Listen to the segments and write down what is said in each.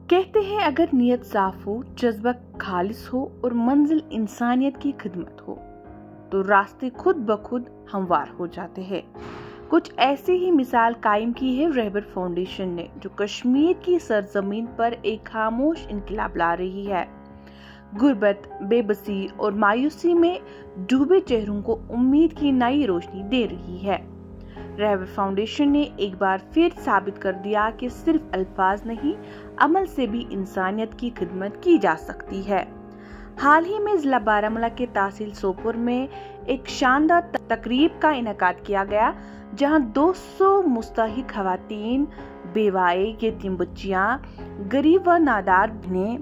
कहते हैं अगर नीयत साफ हो, जज्बा खालिस हो और मंजिल इंसानियत की खिदमत हो तो रास्ते खुद ब खुद हमवार हो जाते हैं। कुछ ऐसी ही मिसाल कायम की है रहबर फाउंडेशन ने, जो कश्मीर की सरजमीन पर एक खामोश इनकलाब ला रही है। गुर्बत, बेबसी और मायूसी में डूबे चेहरों को उम्मीद की नई रोशनी दे रही है। रहबर फाउंडेशन ने एक बार फिर साबित कर दिया कि सिर्फ अल्फाज नहीं, अमल से भी इंसानियत की खिदमत की जा सकती है। हाल ही में जिला बारामूला के तहसील सोपोर में एक शानदार तकरीब का इनेकाद किया गया, जहां 200 मुस्तहिक खवातीन, बेवाए, यतीम बच्चियां, गरीब व नादार ने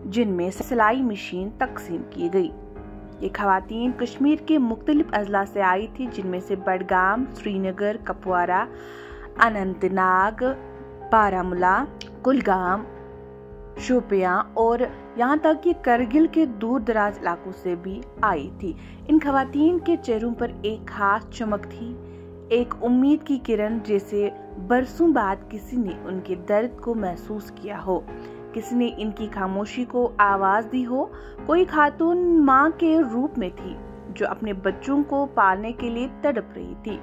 जिनमें सिलाई मशीन तकसीम की गई। ये खवातीन कश्मीर के मुख्तलिफ अजला से आई थी, जिनमें से बडगाम, श्रीनगर, कपवारा, अनंतनाग, बारामूला, कुलगाम, शोपियां और यहाँ तक कि करगिल के दूर दराज इलाकों से भी आई थी। इन खवातीन के चेहरों पर एक खास चमक थी, एक उम्मीद की किरण, जैसे बरसों बाद किसी ने उनके दर्द को महसूस किया हो, किसी ने इनकी खामोशी को आवाज दी हो। कोई खातून माँ के रूप में थी जो अपने बच्चों को पालने के लिए तड़प रही थी।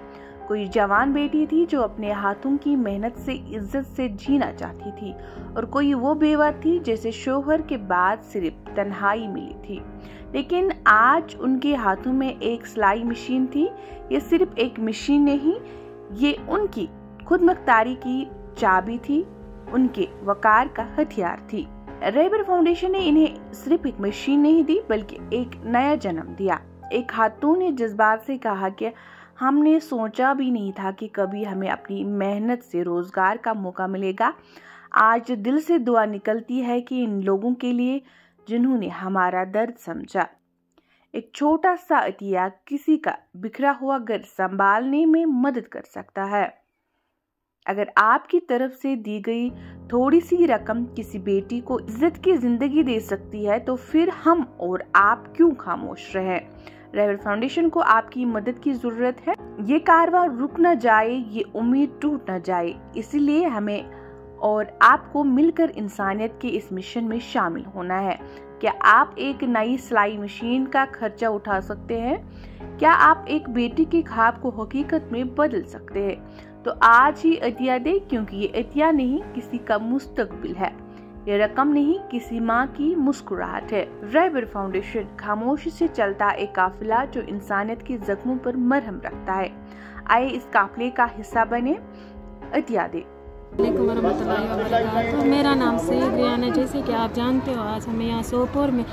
कोई जवान बेटी थी जो अपने हाथों की मेहनत से इज्जत से जीना चाहती थी, और कोई वो बेवा थी जैसे शोहर के बाद सिर्फ तन्हाई मिली थी। लेकिन आज उनके हाथों में एक सिलाई मशीन थी। ये सिर्फ एक मशीन नहीं, ये उनकी खुदमुख्तारी की चाबी थी, उनके वकार का हथियार थी। रहबर फाउंडेशन ने इन्हें सिर्फ एक मशीन नहीं दी, बल्कि एक नया जन्म दिया। एक खातून ने जज्बात से कहा कि हमने सोचा भी नहीं था कि कभी हमें अपनी मेहनत से रोजगार का मौका मिलेगा। आज दिल से दुआ निकलती है कि इन लोगों के लिए जिन्होंने हमारा दर्द समझा। एक छोटा सा अतिया किसी का बिखरा हुआ घर संभालने में मदद कर सकता है। अगर आपकी तरफ से दी गई थोड़ी सी रकम किसी बेटी को इज्जत की जिंदगी दे सकती है, तो फिर हम और आप क्यों खामोश रहें। रहबर फाउंडेशन को आपकी मदद की जरूरत है। ये कारवां रुक न जाए, ये उम्मीद टूट न जाए। इसीलिए हमें और आपको मिलकर इंसानियत के इस मिशन में शामिल होना है। क्या आप एक नई सिलाई मशीन का खर्चा उठा सकते हैं? क्या आप एक बेटी के ख्वाब को हकीकत में बदल सकते हैं? तो आज ही अतिया दे, क्योंकि ये अतिया नहीं, किसी का मुस्तकबिल है। ये रकम नहीं, किसी माँ की मुस्कुराहट है। रहबर फाउंडेशन खामोशी से चलता एक काफिला जो इंसानियत के जख्मों पर मरहम रखता है। आए इस काफिले का हिस्सा बने। अतिया दे। मेरा नाम सैयद रियान है। जैसे कि आप जानते हो, आज हमें यहाँ सोपोर में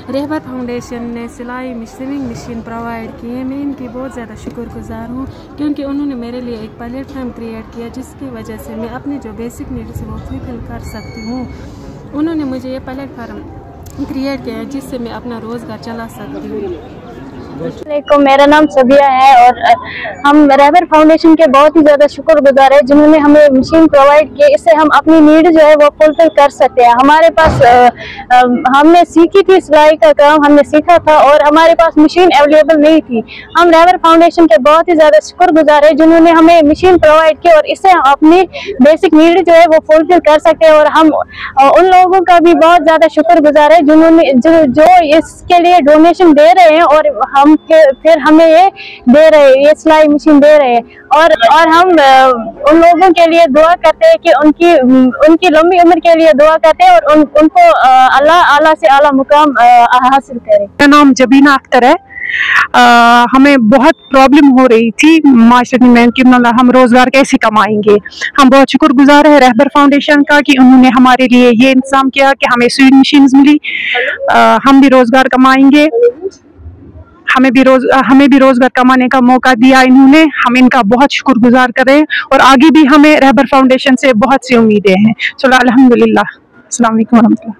रहबर फाउंडेशन ने सिलाई सिविंग मशीन प्रोवाइड की है। मैं इनकी बहुत ज़्यादा शुक्रगुजार हूँ, क्योंकि उन्होंने मेरे लिए एक प्लेटफॉर्म क्रिएट किया, जिसकी वजह से मैं अपने जो बेसिक नीड्स वो फुलफिल कर सकती हूँ। उन्होंने मुझे ये प्लेटफॉर्म क्रिएट किया है, जिससे मैं अपना रोज़गार चला सकती हूँ। मेरा नाम सबिया है और हम रहबर फाउंडेशन के बहुत ही ज्यादा शुक्रगुजार है, जिन्होंने हमें मशीन प्रोवाइड की। इससे हम अपनी नीड जो है वो फुलफिल कर सकते हैं। हमारे पास हमने सीखी थी सिलाई का काम, हमने सीखा था और हमारे पास मशीन अवेलेबल नहीं थी। हम रहबर फाउंडेशन के बहुत ही ज्यादा शुक्रगुजार है, जिन्होंने हमें मशीन प्रोवाइड की और इससे हम अपनी बेसिक नीड जो है वो फुलफिल कर सकते हैं। और हम उन लोगों का भी बहुत ज्यादा शुक्रगुजार है जिन्होंने जो इसके लिए डोनेशन दे रहे हैं और हम फिर हमें ये दे रहे हैं, ये सिलाई मशीन दे रहे हैं। और हम उन लोगों के लिए दुआ करते हैं कि उनकी लंबी उम्र के लिए दुआ करते हैं और उनको अल्लाह आला से आला मुकाम हासिल करे। मेरा नाम जबीना अख्तर है। हमें बहुत प्रॉब्लम हो रही थी माशरे में कि मतलब हम रोजगार कैसे कमाएंगे। हम बहुत शुक्रगुजार है रहबर फाउंडेशन का कि उन्होंने हमारे लिए ये इंतजाम किया कि हमें स्विंग मशीन मिली। हम भी रोजगार कमाएंगे, हमें भी रोजगार कमाने का मौका दिया इन्होंने। हम इनका बहुत शुक्रगुजार करें और आगे भी हमें रहबर फाउंडेशन से बहुत सी उम्मीदें हैं। चलो अल्हम्दुलिल्लाह। अस्सलाम वालेकुम।